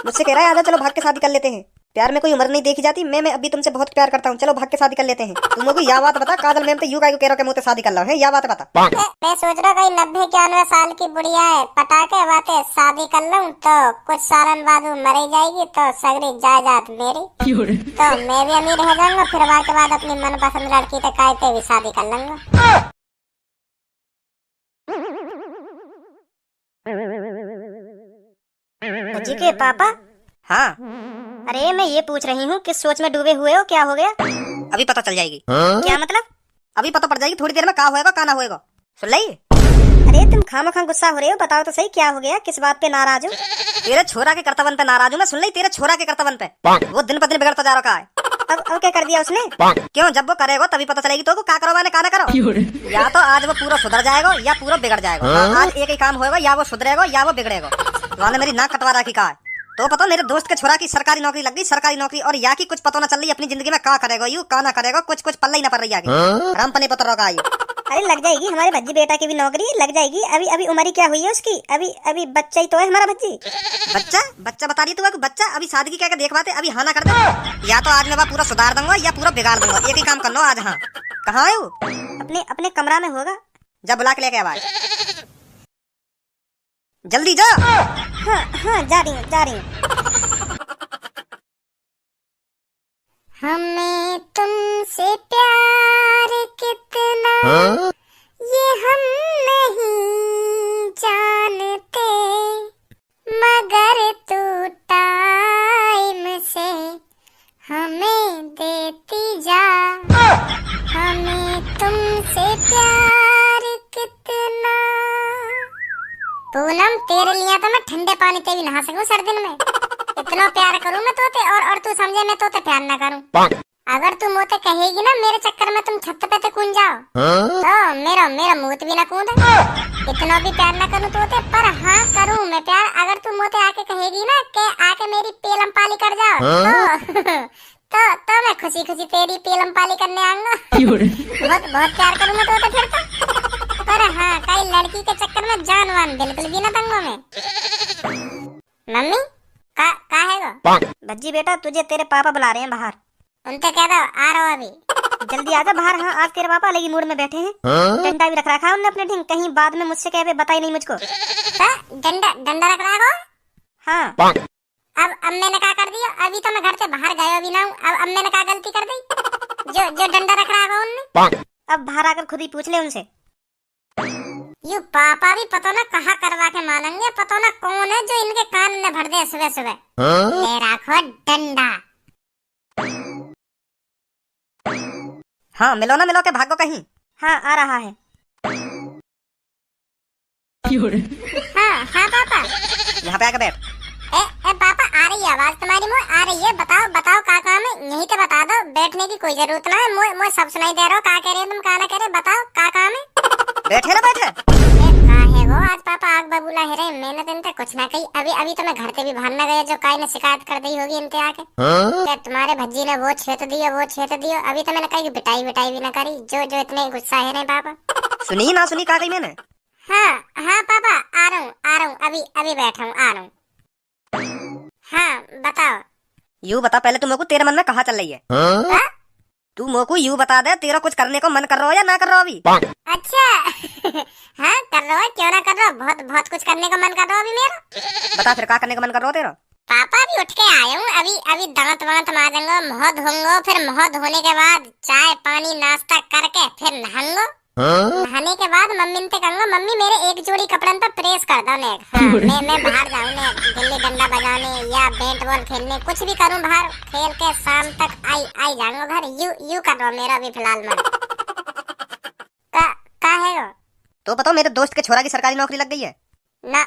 मुझसे कह रहा है आजा चलो भाग के शादी कर लेते हैं। प्यार में कोई उम्र नहीं देखी जाती। मैं अभी तुमसे बहुत प्यार करता हूँ, चलो भाग के शादी कर लेते हैं। तुम लोग यह बात बता, काजल मैम तो यू कह रहा मुझसे शादी कर लो है, यह बात बता। मैं सोच रहा कहीं 90-91 साल की बुढ़िया है, पटाखे बातें शादी कर लूं तो कुछ सालन बाद वो मर जाएगी तो सगरी जायदाद मेरी, तो मैं भी अमीर रह जाऊंगा। फिर के बाद अपनी मनपसंद लड़की तक कहते भी शादी कर लूंगा। जी के पापा। हाँ। अरे मैं ये पूछ रही हूँ किस सोच में डूबे हुए हो, क्या हो गया? अभी पता चल जाएगी। क्या मतलब? अभी पता पड़ जाएगी थोड़ी देर में, का होएगा का ना होएगा। सुन ली? अरे तुम खामखा गुस्सा हो रहे हो, बताओ तो सही क्या हो गया, किस बात पे नाराज हो? तेरे छोरा के कर्तव्य पे नाराज हूँ मैं। सुन ली? तेरे छोरा के कर्तव्य पे वो दिन पर दिन बिगड़ता जा रहा है। अब क्या कर दिया उसने? क्यों, जब वो करेगा तभी पता चलेगी तो का करो मैंने का ना करो। या तो आज वो पूरा सुधर जाएगा या पूरा बिगड़ जाएगा। आज एक ही काम होएगा, या वो सुधरेगा या वो बिगड़ेगा। तुमने मेरी नाक कटवा रखी का है तो पता मेरे दोस्त के छोरा की सरकारी नौकरी लग गई, सरकारी नौकरी, और या की कुछ पता ना चल रही अपनी जिंदगी में का करेगा यू का ना करेगा, कुछ पल्ला ही ना पड़ रही आगे। राम पने पता रहा यू। अरे लग जाएगी, हमारे भज्जी बेटा की भी नौकरी लग जाएगी। अभी उम्र क्या हुई है उसकी? अभी बच्चा ही तो है हमारा भज्जी। बच्चा बता रही तू? बच्चा अभी सादगी क्या देख पाते, अभी हाँ ना कर दे। या तो आज मैं पूरा सुधार दूंगा या पूरा बिगाड़ दूंगा, एक ही काम कर लो आज। हाँ कहाँ है वो? अपने कमरा में होगा, जब बुला के लेके आवाज जल्दी जा। हाँ जा रही हूँ। हमें तुमसे प्यार कितना ये हम नहीं जानते, मगर तू टाइम से हमें देती जा। हमें तुमसे प्यार कितना। पूनम तेरे लिए तो मैं ठंडे पानी से भी नहा सकूं सर्दी में। इतना प्यार करूं मैं तोते, और तू समझे मैं तोते प्यार ना करूं। अगर तू मोते कहेगी ना मेरे चक्कर में तुम छत पे कूद जाओ तो मेरा मुंह भी ना कूदे। इतना भी प्यार ना करूं तोते, पर हाँ करूं मैं प्यार। अगर तू मोते आके कहेगी ना कि आके मेरी पेलम पाली कर जाओ तो मैं खुशी खुशी तेरी पेलम पाली करने आऊंगा। बहुत प्यार करूं मैं तोते फिर तो। पर हाँ कई लड़की के चक्कर में जानवान बिल्कुल भी ना दूंगा मैं। मम्मी का है भज्जी बेटा तुझे तेरे पापा बुला रहे हैं बाहर। उनसे कह दो आ रहा हूँ अभी। जल्दी आजा बाहर। हाँ आज तेरे पापा अलग ही मूड में बैठे हैं। डंडा भी रख रखा है उन्होंने अपने ढंग, कहीं बाद में मुझसे कहे बताई नहीं मुझको। डंडा रख रहा हो? हाँ। अब मैंने क्या कर दिया? अभी तो मैं घर से बाहर गया भी ना हूँ। अब मैंने क्या गलती कर दी जो डंडा रख रहा है उनने? अब बाहर आकर खुद ही पूछ ले उनसे। यू पापा भी पता ना कहाँ करवा के मानेंगे, पता ना कौन है जो इनके कान में भर दे सुबह सुबह। ले रखो डंडा। हाँ मिलो के भागो कहीं। हाँ आ रहा है। हाँ पापा यहाँ पे आके बैठ। पापा आ रही है आवाज तुम्हारी, मुझे आ रही है। बताओ का काम है? यही तो बता दो, बैठने की कोई जरूरत ना है। मुझे सब सुनाई दे रहा हो, का कह रहे हो तुम का ना कह रहे, बताओ का काम है? बैठे ना बैठे काहे गो आज पापा आग बबूला है रे। मैंने तो इनसे कुछ ना कही। अभी तो मैं घर से भी बाहर ना गया जो काई ने शिकायत कर दी होगी इनते आके कि तुम्हारे भज्जी ने वो छेत दियो। अभी तो मैंने कही बिटाई भी ना करी जो इतने गुस्सा है रे पापा। सुनी ना सुनी का कही मैंने? हाँ पापा आ रहा हूँ अभी बैठा हूँ, आ रहा हूँ। हाँ बताओ। यू बता पहले तुम को तेरे मन में कहाँ चल रही है? तू मोको यू बता दे तेरा कुछ करने को मन कर रहा हो या ना कर रहा हो अभी? अच्छा हाँ कर रहा हो, क्यों ना कर रहा हो, बहुत कुछ करने का मन कर रहा हो अभी मेरा। बता फिर क्या करने का मन कर रहा हो तेरा? पापा अभी उठ के आया हूँ, अभी दांत माजूंगा, मुँह धोऊंगा, फिर मुँह धोने के बाद चाय पानी नाश्ता करके फिर नहाऊंगा। नहाने के बाद मम्मी से कहूंगा मम्मी मेरे एक जोड़ी कपड़न पर प्रेस कर दो नेक। हाँ, मैं बाहर जाऊँ नेक, गिल्ली डंडा बजाने या बैट बॉल खेलने, कुछ भी करूँ बाहर खेल के शाम तक आई जाऊंगा घर। यू कर रहा हूँ मेरा अभी फिलहाल मन। का है वो? तो बताओ मेरे दोस्त के छोरा की सरकारी नौकरी लग गई है ना,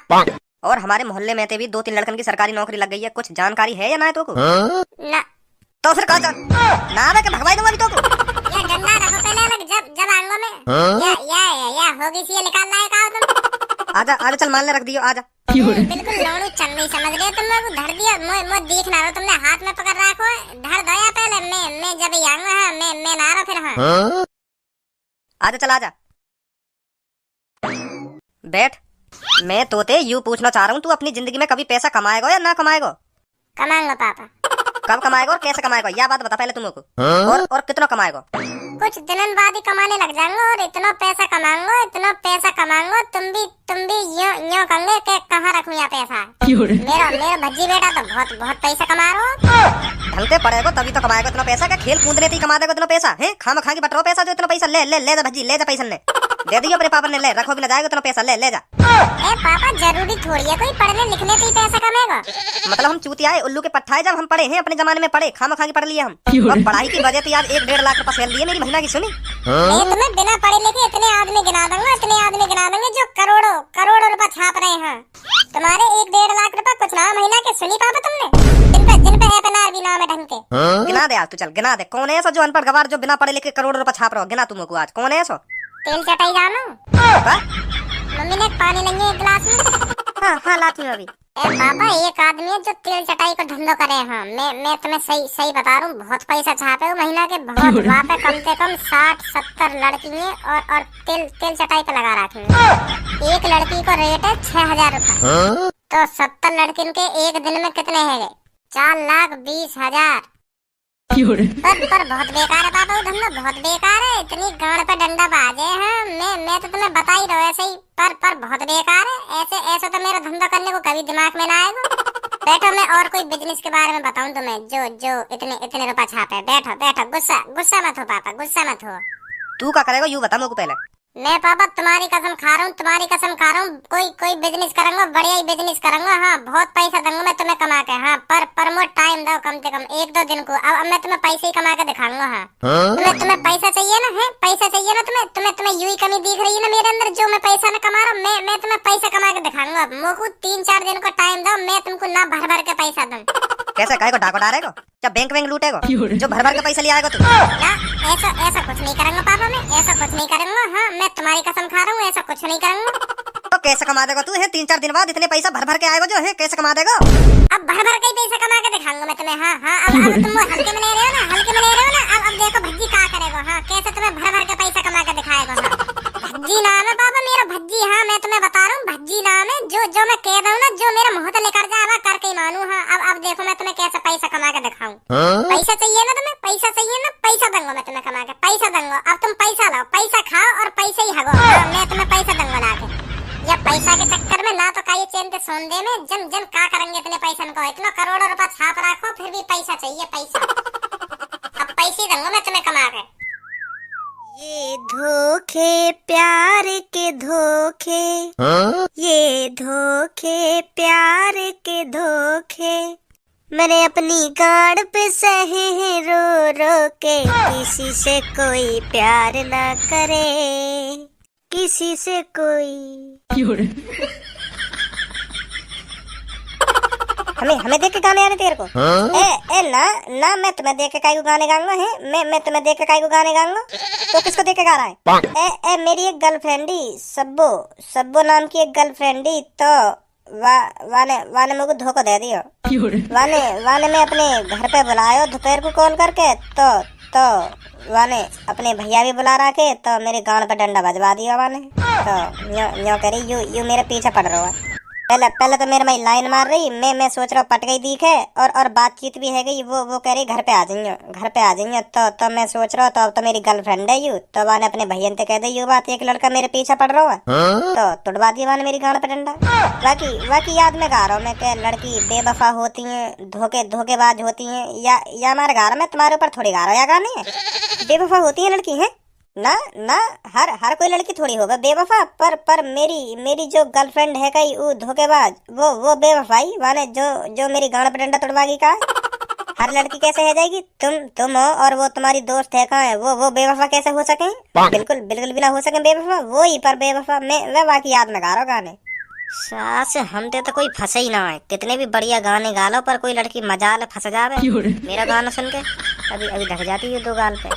और हमारे मोहल्ले में भी 2-3 लड़कन की सरकारी नौकरी लग गई है। कुछ जानकारी है या ना है तो को? ना तो फिर कहा ना वे के भगवाई दूंगा तो को। ये डंडा रखो पहले अलग, जब आऊंगा मैं या होगी सी निकालना है का तुम। आजा चल मान ले रख दियो आजा। बिल्कुल लोड़ू चंगी समझ रहे तुम लोग। धर दिया मैं देख ना रहा, तुमने हाथ में पकड़ रखो। धर दो या पहले मैं जब आऊंगा। हाँ मैं ना रहा फिर। हाँ आजा चल आजा बैठ। मैं तोते यू पूछना चाह रहा हूँ तू अपनी जिंदगी में कभी पैसा कमाएगा या ना कमाएगा? कमाऊंगा पापा। कब कमाएगा और कैसे कमाएगा, यह बात बता पहले तुमको। और कितना कमाएगा? कुछ दिनों बाद ही कमाने लग जाऊंगा और इतना पैसा कमाऊंगा, तुम भी यूं कहोगे कि कहाँ रखूं यहाँ पैसा। मेरा भज्जी बेटा तो बहुत पैसा कमा रहा हो। ढंग से पड़ेगा तभी तो कमाएगा इतना पैसा, क्या खेल कूदने से कमा देगा इतना पैसा है? खाम खा के बट रहा पैसा, जो इतना पैसा ले जा भज्जी, ले जा पैसा ने दे दियो अपने पापा ने, ले रखो भी ना जाएगा इतना पैसा, ले जा। ए पापा जरूरी थोड़ी है कोई पढ़ने लिखने से ही पैसा कमाएगा। मतलब हम चूतिया है, उल्लू के पट्टा है, जब हम पढ़े हैं अपने जमाने में पढ़े, खाम खा के पढ़ लिए हम। अब पढ़ाई की वजह से आज 1-1.5 लाख रुपए सेल दिए मेरी महीना की, सुनी? मैं तुम्हें बिना पढ़े लिखे इतने आदमी गिना दूंगा जो करोड़ों रुपए छाप रहे हैं। तुम्हारे 1-1.5 लाख रुपए कुछ ना महीना के, सुनी पापा तुमने? जिन पे एपीएनआर भी नाम है ढंग के। गिना दे आज तू, चल गिना दे। कौन है ऐसा जो अनपढ़ गवार जो बिना पढ़े लिखे करोड़ों रुपए छाप रहा हो? गिना तुमको आज कौन है ऐसा? तेल चटाई जानो? मम्मी ने पानी नहीं है एक गिलास में। हाँ लाती हूँ अभी। ए पापा एक आदमी है जो तेल चटाई का धंधा करे हैं। मैं तुम्हें सही बता रहा हूँ, बहुत पैसा छापे वो महीना के, बहुत। वहाँ पे कम से कम 60-70 लड़की है और तेल चटाई पे लगा रखी है। एक लड़की का रेट है 6,000 रुपए। तो 70 लड़कियों के एक दिन में कितने है? 4,20,000। पर बहुत बेकार है पापा वो धंधा, बहुत बेकार है। इतनी गाड़ पे डंडा बाजे हैं। मैं तो तुम्हें बता ही रहा हूँ ऐसे ही, पर बहुत बेकार है। ऐसे तो मेरा धंधा करने को कभी दिमाग में ना आएगा। बैठो मैं और कोई बिजनेस के बारे में बताऊं तुम्हें जो इतने रुपए छापे। बैठो गुस्सा मत हो पापा, गुस्सा मत हो। तू क्या करेगा यूँ बता मुझको पहले। मैं पापा तुम्हारी कसम खा रहा हूँ, कोई बिजनेस करूंगा, बढ़िया ही बिजनेस करूंगा। हाँ बहुत पैसा दूंगा मैं तुम्हें कमा के। हाँ पर मुझे टाइम दो कम से कम 1-2 दिन को। अब मैं तुम्हें पैसे ही कमा के दिखाऊंगा। हाँ तुम्हें पैसा चाहिए ना? है पैसा चाहिए ना तुम्हें यूं ही कमी दिख रही है ना मेरे अंदर, जो मैं पैसा न कमा रहा हूँ। मैं तुम्हें पैसा कमा के दिखाऊंगा। मुझको 3-4 दिन को टाइम दो, मैं तुमको ना भर के पैसा दूं। कैसे कहेगा? डाको डालेगा क्या? बैंक लूटेगा जो भर के पैसा ले आएगा तू? ना ऐसा कुछ नहीं करूंगा पापा, मैं ऐसा कुछ नहीं करूंगा। हाँ मैं तुम्हारी कसम खा रहा हूँ, ऐसा कुछ नहीं करूंगा। तो कैसे कमा देगा तू? है 3-4 दिन बाद इतने पैसा भर के आएगा जो है, कैसे कमा देगा? अब भर के ही पैसा कमा के दिखाऊंगा मैं तुम्हें। हाँ अब तुम हल्के में ले रहे हो ना, अब देखो भज्जी क्या करेगा। हाँ कैसे तुम्हें भर के पैसा कमा के दिखाएगा। हाँ भज्जी नाम है पापा मेरा, भज्जी। हाँ मैं तुम्हें बता रहा हूँ, भज्जी नाम है। जो मैं कह रहा हूँ ना, जो मेरा मुंह से लेकर जा मैं करके ही मानू। हाँ अब देखो मैं तुम्हें कैसे पैसा कमा के दिखाऊं। पैसा चाहिए ना तुम्हें? पैसा चाहिए ना? पैसा दूंगा मैं तुम्हें कमा के, पैसा दूंगा। अब तुम पैसा लाओ, पैसा खाओ और पैसे ही हगो। मैं तुम्हें पैसा दूंगा ला के। या पैसा के चक्कर में ना तो का ये चैन के सोंदे में जन का करेंगे इतने पैसा को? इतना करोड़ों रुपए छाप रखो फिर भी पैसा चाहिए, पैसा। अब पैसे दूंगा मैं तुम्हें कमा के। ये धोखे प्यार के धोखे, ये धोखे प्यार के धोखे, मैंने अपनी गाड़ पे सहे हैं रो के। किसी से कोई प्यार ना करे, किसी से कोई। हमें देख के गाने आने तेरे को? ना मैं तुम्हें देख के काई को गाने गाऊंगा है? मैं तुम्हें देख के काई को गाने गाऊंगा? तो किसको देख के गा रहा है? मेरी एक गर्लफ्रेंड ही सब्बो नाम की एक गर्लफ्रेंड ही, तो वाने मुझको धोखा दे दियो। वाने मैं अपने घर पे बुलायो दोपहर को कॉल करके, तो वाने अपने भैया भी बुला रखे, तो मेरे गांड पे डंडा बजवा दिया वाने। तो यो कह रही यू मेरे पीछे पड़ रहा है। पहले तो मेरे में लाइन मार रही, मैं सोच रहा हूँ पट गई दिख है, और बातचीत भी है गई। वो कह रही घर पे आ जाइए। तो मैं सोच रहा हूँ तो अब तो मेरी गर्लफ्रेंड है यू, तो वाने अपने भैया ने कह दी यू बात, एक लड़का मेरे पीछे पड़ रहा है। तो तुड़वा दिया वाने मेरी गांड पे डंडा। बाकी याद में गा रहा हूँ मैं कि लड़की बेवफा होती है, धोखेबाज होती है। या हमारे गा रहा मैं तुम्हारे ऊपर थोड़ी गा रहा हूँ, या गाने बेवफा होती है लड़की है ना हर कोई लड़की थोड़ी होगा बेवफा, पर मेरी जो गर्लफ्रेंड है कई वो धोखेबाज, वो बेवफाई वाले जो मेरी गांड पे डंडा तोड़वागी का। हर लड़की कैसे है जाएगी? तुम हो और वो तुम्हारी दोस्त है कहाँ है? वो बेवफा कैसे हो सके? बिल्कुल भी ना हो सके बेवफा, वो ही पर बेवफा। मैं बाकी याद में गा रहा हूँ गाने। सास हम तो कोई फंसे ही ना है, कितने भी बढ़िया गाने गा लो पर कोई लड़की मजाल फंस जावे मेरा गाना सुन के, अभी ढक जाती है 2 गाल पे।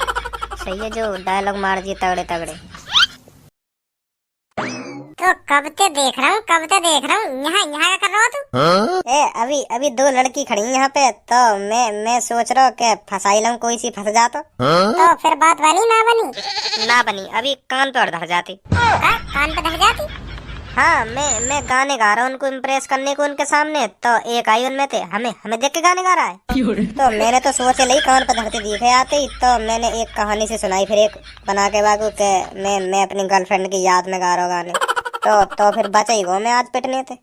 सही है जो डायलॉग मार दिए तगड़े। तो कब ते देख रहा हूँ यहाँ क्या कर रहा हो तू? अभी 2 लड़की खड़ी यहाँ पे, तो मैं सोच रहा हूँ कि फंसाई लूं, कोई सी फंस जाता तो फिर बात बनी ना बनी? ना बनी, अभी कान पे और धर जाती। कान पे धर जाती? हाँ, मैं गाने गा रहा हूँ उनको इम्प्रेस करने को उनके सामने, तो एक आई उनमें थे, हमें हमें देख के गाने गा रहा है। तो मैंने तो सोचे ली कान पर धरती दिखे आते ही, तो मैंने एक कहानी से सुनाई, फिर एक बना के बागू के मैं अपनी गर्लफ्रेंड की याद में गा रहा हूँ गाने। तो फिर बचा ही गो मैं आज पिटने थे।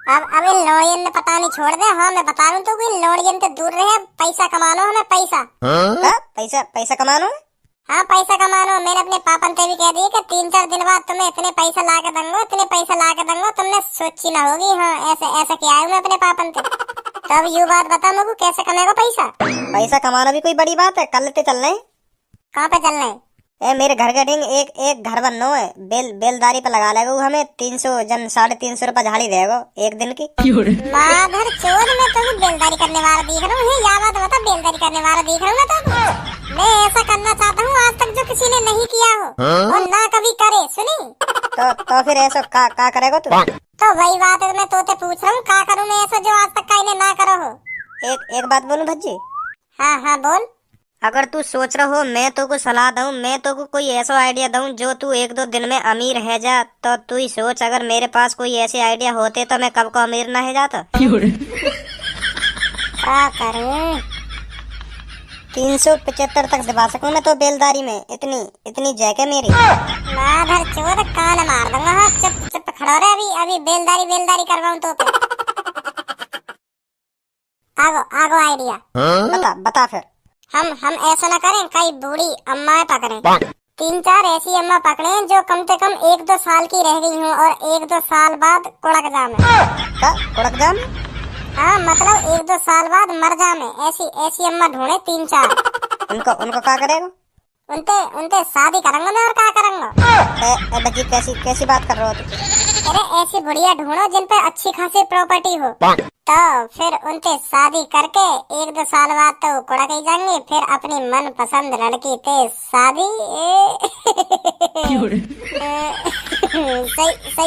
अब इन लोड़ियन ने पता नहीं छोड़ दे। हाँ मैं बता रहा हूँ तो इन लोड़ियन से दूर रहे, पैसा कमानो हमें पैसा। पैसा कमानो। हाँ पैसा कमानो। मैंने अपने पापन से भी कह दी कि 3-4 दिन बाद तुम्हें इतने पैसा ला के दूंगा, इतने पैसा ला के दूंगा, तुमने सोची ना होगी। हाँ ऐसे ऐसा किया है मैं अपने पापन से। तो अब यू बात बता मुझे, कैसे कमाएगा पैसा? पैसा कमाना भी कोई बड़ी बात है, कल लेते चल रहे। कहाँ पे चलना है? मेरे घर का डिंग एक घर बनना है, बेलदारी पे लगा लेगा हमें 300 जन 350 रुपए झाड़ी देगा एक दिन की। माधर चोद, मैं तो बेलदारी करने वाला दिख रहा हूँ। या बात बता, बेलदारी करने वाला दिख रहा हूँ मैं ऐसा करना चाहता हूँ आज तक जो किसी ने नहीं किया हो और ना कभी करे। सुनी तो फिर ऐसा का करेगा तू? तो वही बात है, मैं तोते पूछ रहा हूँ का करूँ मैं ऐसा जो आज तक का इन्हें ना करो हो। एक बात बोलूं भज्जी? हाँ बोल। अगर तू सोच रहा हो मैं तो को सलाह दूं, मैं तो को कोई ऐसा आइडिया दूं जो तू 1-2 दिन में अमीर है जा, तो तू ही सोच अगर मेरे पास कोई ऐसे आइडिया होते तो मैं कब को अमीर ना है जाता। क्या करूं? 375 तक दबा सकूं मैं तो बेलदारी में, इतनी जैके मेरी। माधर चोद कान मार दूंगा। हाँ चुप खड़ो रे, अभी बेलदारी करवाऊं तो आगो आइडिया बता फिर। हम ऐसा न करें, कई बूढ़ी अम्मा पकड़े, 3-4 ऐसी अम्मा पकड़े जो कम से कम 1-2 साल की रह गई हूँ और 1-2 साल बाद कुड़क जामे। कुड़क जाम? हाँ मतलब 1-2 साल बाद मर जामे, ऐसी अम्मा ढूंढे 3-4। उनको क्या करेगा? उनते शादी करूंगा मैं, और क्या करूंगा? बच्ची कैसी बात कर रहे हो तुम? अरे ऐसी बुढ़िया ढूंढो जिन पे अच्छी खासी प्रॉपर्टी हो, तो फिर उनसे शादी करके 1-2 साल बाद तो कुड़क ही जाएंगे, फिर अपनी मन पसंद लड़की से शादी।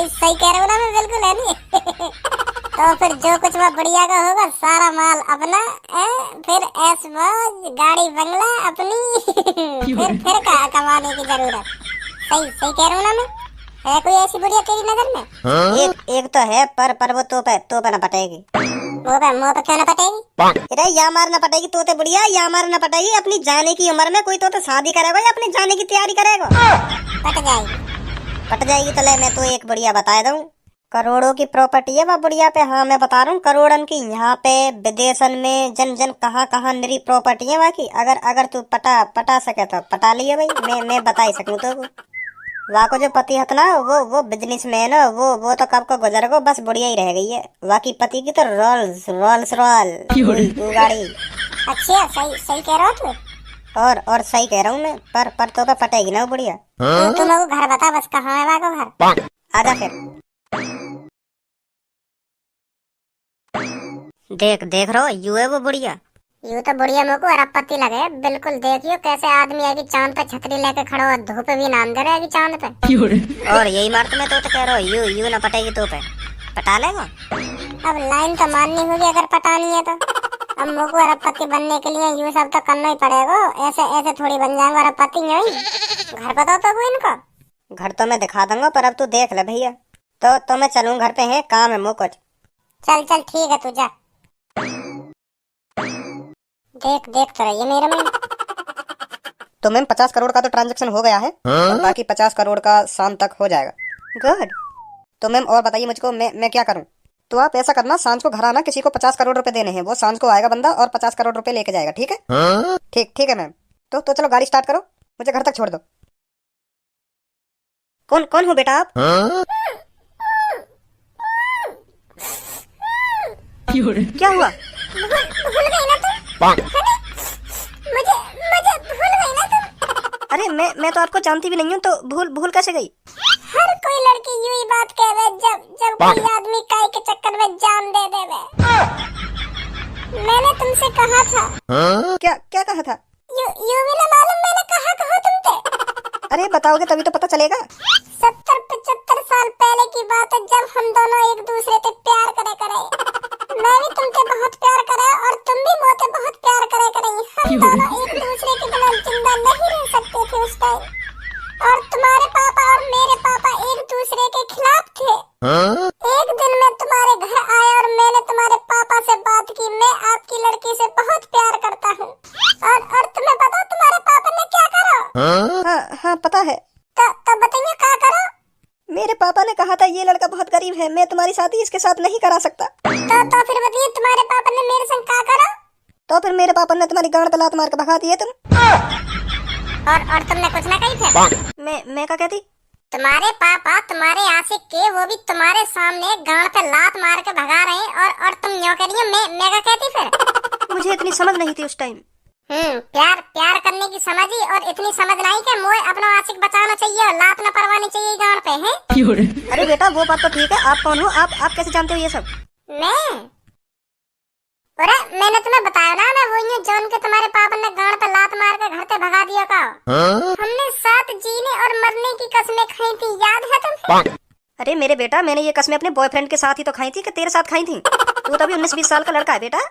सही कह रहा हूँ ना मैं? बिल्कुल है नहीं। तो फिर जो कुछ वह बुढ़िया का होगा सारा माल अपना, फिर ऐश गाड़ी बंगला अपनी। फिर कमाने की जरूरत। सही कह रहा हूँ ना मैं? है कोई ऐसी बुढ़िया तेरी नजर में? एक तो है, पर वो तो पे न पटेगी। मुँह पे क्यों न पटेगी? अरे या मार न पटेगी तो बुढ़िया, या मार न पटेगी। अपनी जाने की उम्र में कोई तो शादी करेगा या अपनी जाने की तैयारी करेगा? पट जाएगी तो ले मैं तो एक बुढ़िया बता दूं, करोड़ों की प्रॉपर्टी है वह बुढ़िया पे। हाँ मैं बता रहा हूँ, करोड़न की। यहाँ पे विदेशन में जन कहाँ निरी प्रॉपर्टी है वहाँ की। अगर तू पटा सके तो पटा लिया भाई। मैं बता ही सकूँ तो वहाँ को जो पति हत ना, वो बिजनेसमैन है, वो तो कब को गुजर गो, बस बुढ़िया ही रह गई है। वहाँ की पति की तो रोल्स गाड़ी। अच्छा सही कह रहा हो तू? और सही कह रहा हूँ मैं, पर तो पे पटेगी ना वो बुढ़िया। तू मेरे को घर बता बस, कहाँ है वहाँ को घर? आजा फिर। देख रहो यू है वो बुढ़िया। यूँ तो बुढ़िया मेरे को अरबपति लगे। बिल्कुल देखियो कैसे आदमी आएगी चांद पे छतरी लेके खड़ा हुआ, धूप भी नाम दे रहेगी चांद पे। और यही मार तो मैं तो कह रहा हूँ, यू ना पटेगी तो पे पटा लेगा। अब लाइन तो माननी होगी अगर पटानी है तो। अब मेरे को अरबपति बनने के लिए यूँ सब तो करना ही पड़ेगा। ऐसे थोड़ी बन जाएंगे अरबपति। यही घर बताओ तो इनको। घर तो मैं दिखा दूंगा, पर अब तू देख ले भैया। तो मैं चलूँ, घर पे है काम है मुझको। चल ठीक है तू जा। देख तो रही है मेरे में। तो मैम 50 करोड़ का तो ट्रांजैक्शन हो गया है, और बाकी 50 करोड़ का शाम तक हो जाएगा। गुड। तो मैम और बताइए मुझको, मैं क्या करूं? तो आप ऐसा करना, सांझ को घर आना, किसी को 50 करोड़ रुपए देने हैं। वो सांझ को आएगा बंदा और 50 करोड़ रुपए लेके जाएगा। ठीक है? ठीक है मैम। तो चलो गाड़ी स्टार्ट करो, मुझे घर तक छोड़ दो। कौन हो बेटा आप? क्या हुआ? भूल गई ना तुम? मुझे भूल गई ना तुम? अरे मैं तो आपको जानती भी नहीं हूँ, तो भूल कैसे गई? हर कोई लड़की यूं ही बात कहे जब कोई आदमी काय के चक्कर में जान दे देवे। मैंने तुमसे कहा था। क्या कहा था? यूं भी ना मालूम मैंने कहा तुमसे? अरे बताओगे तभी तो पता चलेगा। 70-75 साल पहले की बात है, जब हम दोनों एक दूसरे से प्यार करे। मैं भी तुमसे बहुत प्यार करे और तुम भी मुझसे बहुत प्यार करे। हम दोनों एक दूसरे के बिना जिंदा नहीं रह सकते थे उस टाइम। और तुम्हारे पापा और मेरे पापा एक दूसरे के खिलाफ थे। कहा था ये लड़का बहुत गरीब है, मैं तुम्हारी शादी इसके साथ नहीं करा सकता। तो फिर बताइए तुम्हारे पापा ने मेरे संग क्या करा? तो फिर मेरे पापा ने तुम्हारी गांड पे लात मार के भगा दिए तुम। और तुमने कुछ ना कही फिर? मैं क्या कहती? तुम्हारे पापा तुम्हारे आशिक के वो भी तुम्हारे सामने गांड पे लात मार के भगा रहे हैं और तुम यूं कह रही हो मैं क्या कहती फिर? मुझे इतनी समझ नहीं थी उस टाइम। प्यार करने की समझ ही और इतनी समझ नहीं कि मोए अपना आशिक बचाना चाहिए और लात न परवानी चाहिए गांड पे है। अरे बेटा वो बात तो ठीक है, आप कौन हो? आप कैसे जानते हो ये सब? मैं अरे मैंने तुम्हें बताया ना, मैं वही हूँ जौन के तुम्हारे पापा ने गांड पे लात मार के घर से भगा दिया का। हमने साथ जीने और मरने की कसमें खाई थी, याद है तुम्हें? अरे मेरे बेटा, मैंने ये कसमें अपने बॉयफ्रेंड के साथ ही तो खाई थी कि तेरे साथ खाई थी? तू तो अभी 19-20 साल का लड़का है बेटा।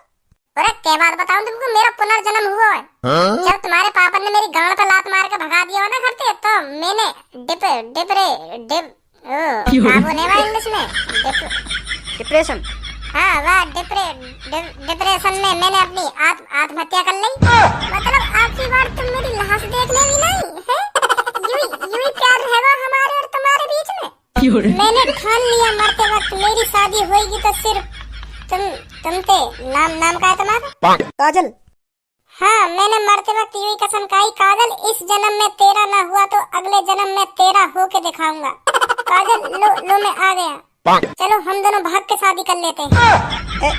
अरे क्या बात बताऊं तुमको, मेरा पुनर्जन्म हुआ है। जब तुम्हारे पापा ने मेरी गांड पे लात मार के भगा दिया ना घर से, तो मैंने इंग्लिश में डिप्रेशन। हाँ वाह, डिप्रेशन में मैंने अपनी आत्महत्या कर ली। मतलब आखिरी बार तुम मेरी लाश देखने भी नहीं है। यूं प्यार रहेगा हमारे और तुम्हारे बीच में। मैंने ठान लिया मरते वक्त मेरी शादी होगी तो सिर्फ तुमसे। नाम का है तुम्हारा? काजल। हाँ, मैंने मरते वक्त यूं कसम खाई, काजल इस जन्म में तेरा ना हुआ तो अगले जन्म में तेरा होके दिखाऊंगा। काजल लो मैं आ गया। चलो हम दोनों भाग के शादी कर लेते हैं।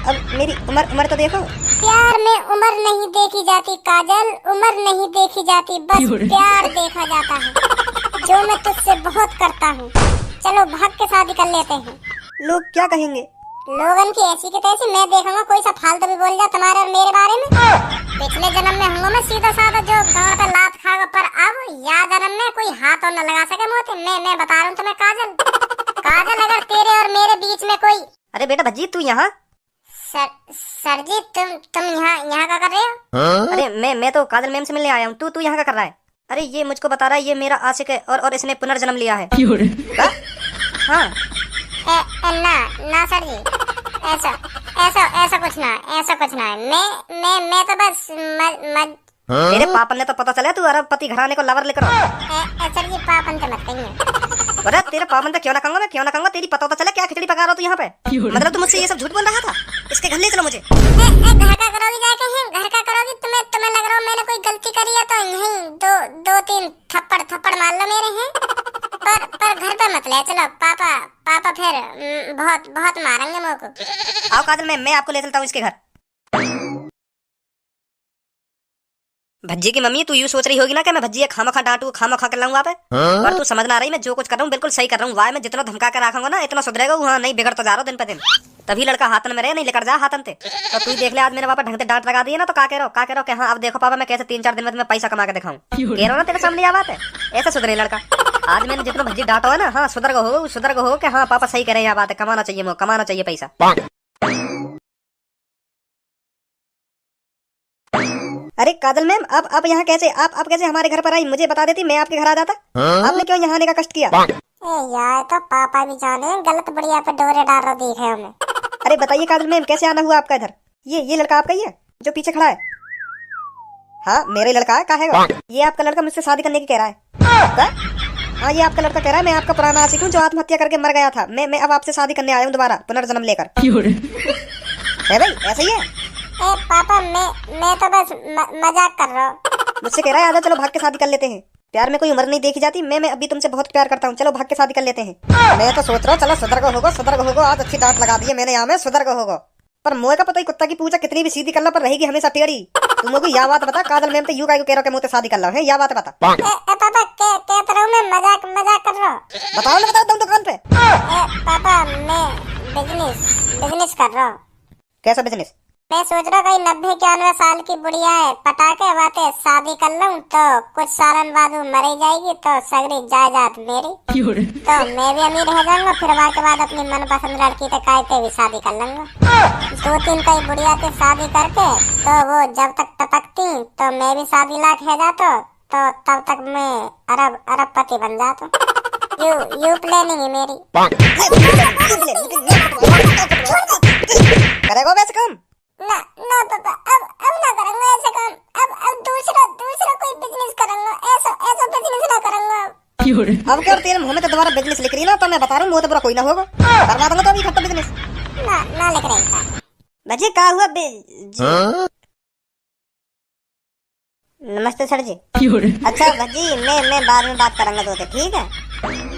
अब मेरी उम्र तो देखो। प्यार में उम्र नहीं देखी जाती काजल, उम्र नहीं देखी जाती, बस प्यार देखा जाता है जो मैं तुझसे बहुत करता हूँ। चलो भाग के शादी कर लेते हैं। लोग क्या कहेंगे? लोगन की ऐसी की तैसी, मैं देखूंगा कोई सा फालतू भी बोल जा तुम्हारे और मेरे बारे में। पिछले जन्म में हूँ मैं सीधा साधा जो गांड पे लात खागा, पर अब या जन्म में कोई हाथ और न लगा सके मोते। मैं बता रहा हूँ तुम्हें काजल, अगर तेरे और मेरे बीच में कोई। अरे बेटा भज्जी तू यहाँ? सर जी तुम यहाँ क्या कर रहे हो? अरे मैं तो काजल मैम से मिलने आया हूँ। तू यहाँ क्या कर रहा है? अरे ये मुझको बता रहा है ये मेरा आशिक है और इसने पुनर्जन्म लिया है। हाँ ना सर जी, ऐसा कुछ ना है। मैं तो बस तेरे पापन ने तो पता चला तू अरबपति घराने को लवर लेकर। सर जी पापन से मत कहिए। अरे तेरे पापन तो क्यों ना कहूंगा, तेरी पता चला क्या खिचड़ी पका रहा तू यहाँ पे? मतलब तुम मुझसे ये सब झूठ बोल रहा था? इसके घर ले चलो मुझे। घर का करोगी जाके हैं, घर का करोगी? तुम्हें लग रहा हो मैंने कोई गलती करी है तो यहीं दो तीन थप्पड़ मार लो मेरे हैं। पर घर पे मत ले चलो, पापा फिर बहुत मारेंगे मेरे को। आओ काजल मैं आपको ले चलता हूँ इसके घर। भज्जी की मम्मी तू यूं सोच रही होगी ना कि मैं भज्जी खामा खा डांटू, खामा खा कर लाऊं वहाँ पे। और तू समझ ना रही मैं जो कुछ कर रहा हूँ बिल्कुल सही कर रहा हूँ। वाह मैं जितना धमका कर रखूंगा ना इतना सुधरेगा। वहाँ नहीं बिगड़ तो जा रहा दिन पे दिन। तभी लड़का हाथन में रहे, नहीं लेकर जा हाथन ते। तो तू देख ले आज मेरे वहाँ पे ढंग से डांट लगा दी है ना, तो क्या कह रहा हो कि हाँ अब देखो पापा मैं कैसे 3-4 दिन में तुम्हें पैसा कमा के दिखाऊं। कह रहा हूँ ना तेरे सामने यह बात है। ऐसा सुधरे लड़का। आज मैंने जितना भज्जी डांटा है ना, हाँ सुधर हो कि हाँ पापा सही कह रहे हैं, यह बात है, कमाना चाहिए पैसा। अरे काजल मैम आप यहाँ कैसे? आप कैसे हमारे घर पर आई? मुझे बता देती, मैं आपके घर आ जाता। आपने क्यों यहाँ आने का कष्ट किया? यार तो पापा भी जाने गलत बढ़िया पे डोरे डाल रहा दिख है हमें। अरे बताइए काजल मैम कैसे आना हुआ आपका इधर? ये लड़का आपका ही है जो पीछे खड़ा है? हाँ मेरा लड़का है। कहाँ है ये आपका लड़का? मुझसे शादी करने की कह रहा है। हाँ ये आपका लड़का कह रहा है मैं आपका पुराना आशिक हूँ जो आत्महत्या करके मर गया था। मैं अब आपसे शादी करने आया हूँ दोबारा पुनर्जन्म लेकर। है भाई ऐसा ही है? पापा मैं तो बस मजाक कर रहा हूँ। मुझसे कह रहा है आजा चलो भाग के शादी कर लेते हैं। प्यार में कोई उम्र नहीं देखी जाती। मैं अभी तुमसे बहुत प्यार करता हूँ, चलो भाग के शादी कर लेते हैं। मैं तो सोच रहा हूँ चलो सुधर को होगो। आज अच्छी डांट लगा दी है मैंने यहाँ में, सुधर को होगो। पर मोए का पता ही कुत्ता की पूजा कितनी भी सीधी कर लो पर रहेगी हमेशा टेढ़ी। तुम लोग यह बात बता काजल मैम तो यू कह रहा मुझसे शादी कर लो है, यह बात बता। पापा कहता रहा हूँ मैं मजाक कर रहा हूँ। बताओ ना तुम दुकान पे। पापा मैं बिजनेस कर रहा हूँ। कैसा बिजनेस? मैं सोच रहा कहीं 90-91 साल की बुढ़िया है पटाखे वाते शादी कर लूं तो कुछ सालन बाद मरी जाएगी तो सगरी जायदाद मेरी, तो मैं भी अमीर रह जाऊंगा। फिर वहाँ के बाद अपनी मनपसंद लड़की के कहते भी शादी कर लूंगा। 2-3 कई बुढ़िया के शादी करके तो वो जब तक टपकती तो मैं भी शादी लाख है जाता तो तब तक मैं अरबपति बन जाता। यू प्लानिंग है मेरी। करेगा वैसे काम? ना पापा अब ना करूंगा ऐसे काम। अब दूसरा कोई बिजनेस करूंगा। ऐसा बिजनेस ना करूंगा। अब क्या तेरे मुंह में तो दोबारा बिजनेस लिख रही है ना, तो मैं बता रहा हूँ मुंह तो बुरा कोई ना होगा, करवा दूंगा तो अभी खत्म बिजनेस। ना लिख रही था। भजी का हुआ नमस्ते सर जी। अच्छा भजी मैं बाद में बात करूंगा तो ठीक है।